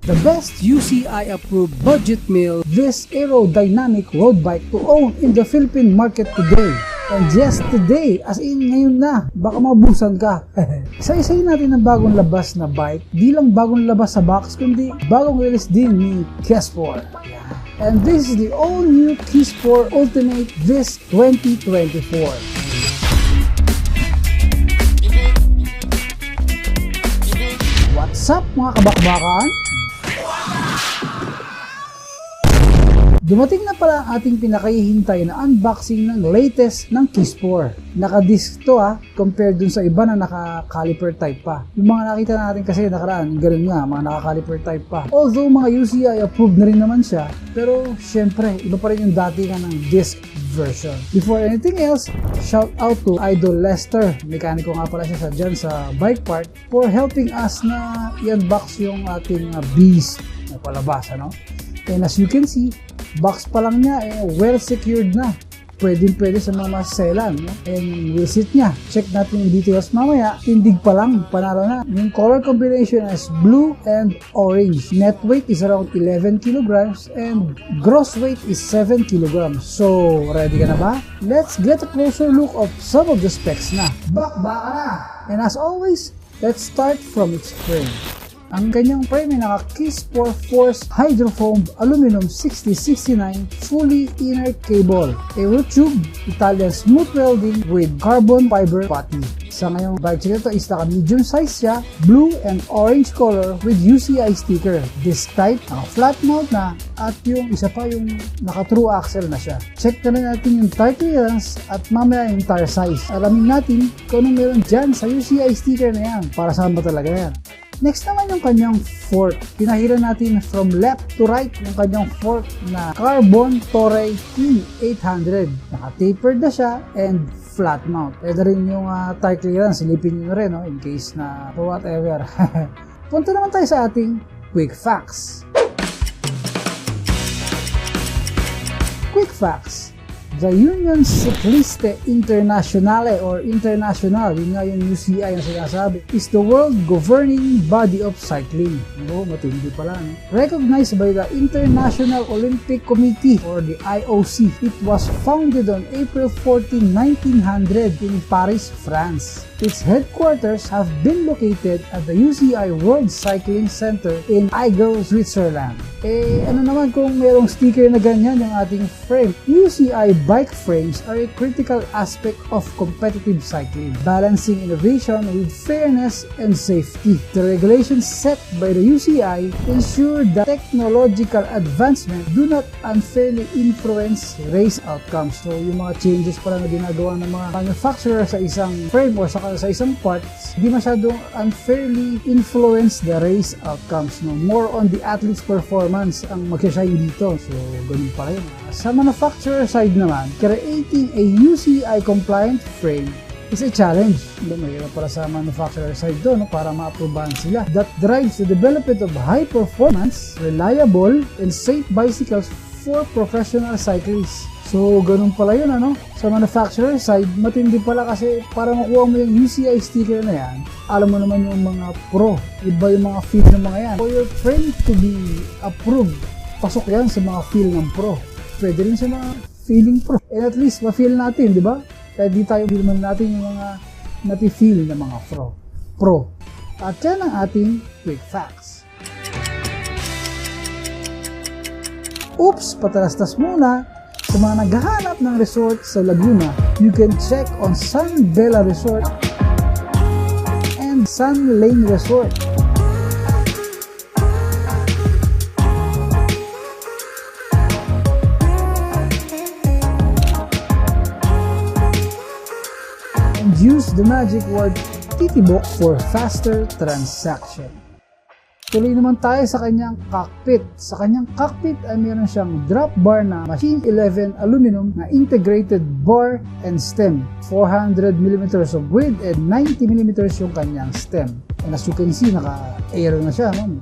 The best UCI approved budget meal, this aerodynamic road bike to own in the Philippine market today. And yes, today, as in ngayon na, baka mabusan ka. Isa-isayin natin ang bagong labas na bike, di lang bagong labas sa box, kundi bagong release din ni Keesport. And this is the all-new Keesport Ultimate this 2024. What's up mga kabakbakan? Dumating na pala ang ating pinakahihintay na unboxing ng latest ng Keesport. Naka-disc to compared dun sa iba na naka-caliper type pa. Yung mga nakita natin kasi nakaraan, ganun nga, mga naka-caliper type pa. Although mga UCI approved na rin naman siya, pero syempre, iba pa rin yung dati nga ng disc version. Before anything else, shout out to Idol Lester, mekaniko nga pala siya dyan sa bike part, for helping us na i-unbox yung ating beast na palabas, ano? And as you can see, box pa lang niya, well secured na. Pwede sa mga masaselan. No? And yung receipt niya, check natin yung details mamaya. Tindig pa lang, panalo na. Yung color combination is blue and orange. Net weight is around 11 kilograms and gross weight is 7 kilograms. So, ready ka na ba? Let's get a closer look of some of the specs na. Bakbaka na! And as always, let's start from its frame. Ang kanyang frame ay naka-Keesport Force Hydrofoam Aluminum 6069 fully inner cable. A root tube, Italian smooth welding with carbon fiber putty. Sa ngayong bike nito is naka-medium size siya, blue and orange color with UCI sticker. Disc type, naka-flat mount na, at yung isa pa yung naka-true axle na siya. Check na rin natin yung tire clearance at mamaya yung tire size. Alamin natin kung anong meron dyan sa UCI sticker na yan. Para saan ba talaga yan? Next naman yung kanyang fork. Pinahira natin from left to right yung kanyang fork na Carbon Torre T800. Naka-tapered na siya and flat mount. Pwede rin yung tire clearance, silipin nyo na rin in case na for whatever. Punta naman tayo sa ating quick facts. Quick facts. The Union Cicliste Internationale or International, yun nga yung UCI ang sinasabi, is the world governing body of cycling. Matindi pala. No? Recognized by the International Olympic Committee or the IOC. It was founded on April 14, 1900 in Paris, France. Its headquarters have been located at the UCI World Cycling Center in Aigle, Switzerland. Ano naman kung merong sticker na ganyan yung ating frame? UCI bike frames are a critical aspect of competitive cycling, balancing innovation with fairness and safety. The regulations set by the UCI ensure that technological advancement do not unfairly influence race outcomes. So yung mga changes pala na ginagawa ng mga manufacturer sa isang frame or sa isang parts, di masyadong unfairly influence the race outcomes. No? More on the athlete's performance ang mag-shine dito. So, ganun pala yun. Sa manufacturer side naman, creating a UCI compliant frame is a challenge. Mayroon para sa manufacturer side doon para ma-aprobahan sila. That drives the development of high performance, reliable, and safe bicycles for professional cyclists. So, ganun pala yun, ano? Sa manufacturer side, matindi pala kasi para makuha mo yung UCI sticker na yan, alam mo naman yung mga pro. Iba yung mga feel ng mga yan. For your frame to be approved, pasok yan sa mga feel ng pro. Pwede rin sa mga feeling pro. And at least, ma-feel natin, di ba? Kaya di tayo filman natin yung mga nati-feel ng mga pro. At yan ang ating quick facts. Oops! Patalastas muna. Sa mga naghahanap ng resort sa Laguna, you can check on Sun Bella Resort and Sun Lane Resort. And use the magic word Titibok for faster transaction. Tuloy naman tayo sa kanyang cockpit. Sa kanyang cockpit ay meron siyang drop bar na Machine 11 aluminum na integrated bar and stem. 400mm of width and 90mm yung kanyang stem. And as you can see, naka-aero na siya. No?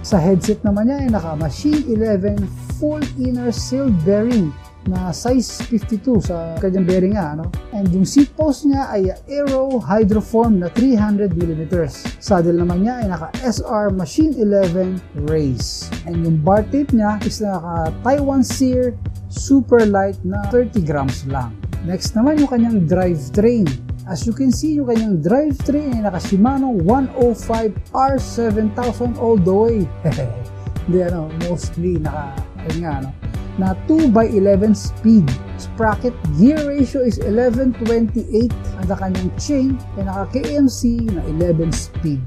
Sa headset naman niya ay naka Machine 11 full inner sealed bearing na size 52 sa kanyang bearing nga, ano? And yung seat post niya ay Aero Hydroform na 300mm. Saddle naman niya ay naka SR Machine 11 Race. And yung bar tape niya is naka Taiwan Sear Super Light na 30 grams lang. Next naman yung kanyang drivetrain. As you can see, yung kanyang drivetrain ay naka Shimano 105 R7000 all the way. Hindi, ano, mostly naka, ayun nga, ano, na 2x11 speed. Sprocket gear ratio is 11:28 at ang kanyang chain ay naka KMC na 11 speed.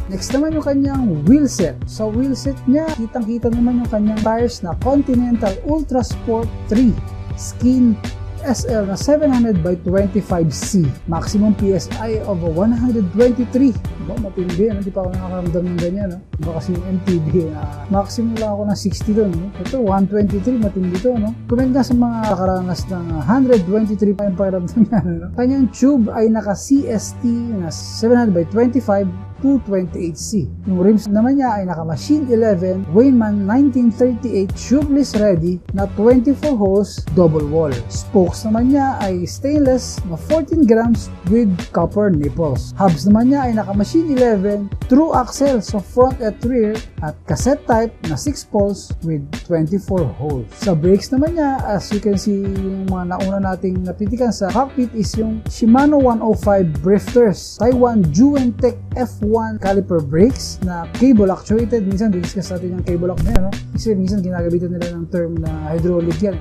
Next naman yung kanyang wheelset. Sa wheelset niya, kitang-kita naman yung kanyang tires na Continental Ultra Sport 3 Skin SL na 700/25C. Maximum PSI of 123. Matindi, hindi pa ako nakakaramdam ng ganyan. No? Iba kasi yung MTB na maximum lang ako ng 60 doon. No? Ito, 123, matindi to. No? Comment nga sa mga nakaranas ng 123 pa yung pakiramdam niya. No? Kanyang tube ay naka CST na 700/25 228C. Yung rims naman niya ay naka Machine 11 Weinmann 1938 tubeless ready na 24 holes double wall. Spokes naman niya ay stainless na 14 grams with copper nipples. Hubs naman niya ay naka Machine 11 true axle sa front at rear at cassette type na 6 poles with 24 holes. Sa brakes naman niya, as you can see, yung mga nauna nating napitikan sa cockpit is yung Shimano 105 Drifters Taiwan Juentech F1 caliper brakes na cable actuated. Minsan discuss natin yung cable lock na yan, no? Kasi minsan ginagamitan nila ng term na hydraulic yan.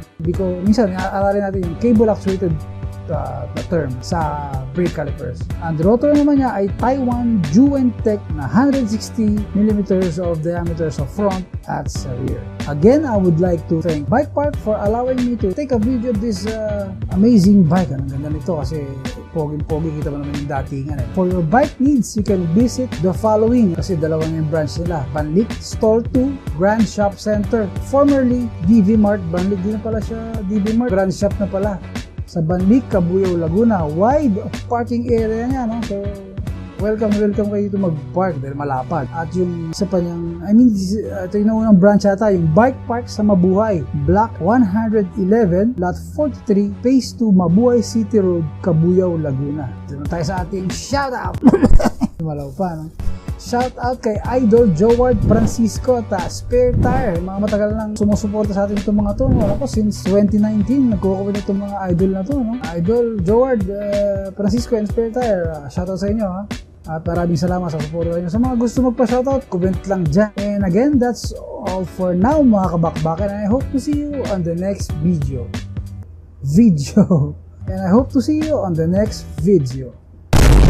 Minsan aralin natin yung cable actuated na term sa brake calipers. And the rotor naman niya ay Taiwan Juentech na 160mm of diameter sa front at sa rear. Again, I would like to thank Bike Park for allowing me to take a video of this amazing bike. Ang ganda nito kasi pogi-pogi, kita mo naman yung datingan. For your bike needs, you can visit the following kasi dalawa na yung branch nila. Banlik Store 2 Grand Shop Center, formerly DV Mart. Banlik din na pala siya, DV Mart Grand Shop na pala. Sa Banlik, Cabuyao, Laguna. Wide parking area niya, no? So, welcome kayo to mag-park dahil malapad. At yung isa pa niyang, ito yung unang branch ata, yung Bike Park sa Mabuhay. Block 111, Lot 43, Phase 2, Mabuhay City Road, Cabuyao, Laguna. Dito tayo sa ating shoutout! Malaw pa, no? Shout out kay Idol Joward Francisco at Spare Tire. Mga matagal nang sumusuporta sa atin itong mga to. Wala ko, since 2019, nagkukuha itong mga idol na to. No? Idol Joward Francisco and Spare Tire. Shout out sa inyo. Ha? At maraming salamat sa suporta nyo. Sa mga gusto magpa-shoutout, comment lang dyan. And again, that's all for now mga kabakbakan. And I hope to see you on the next video. And I hope to see you on the next video.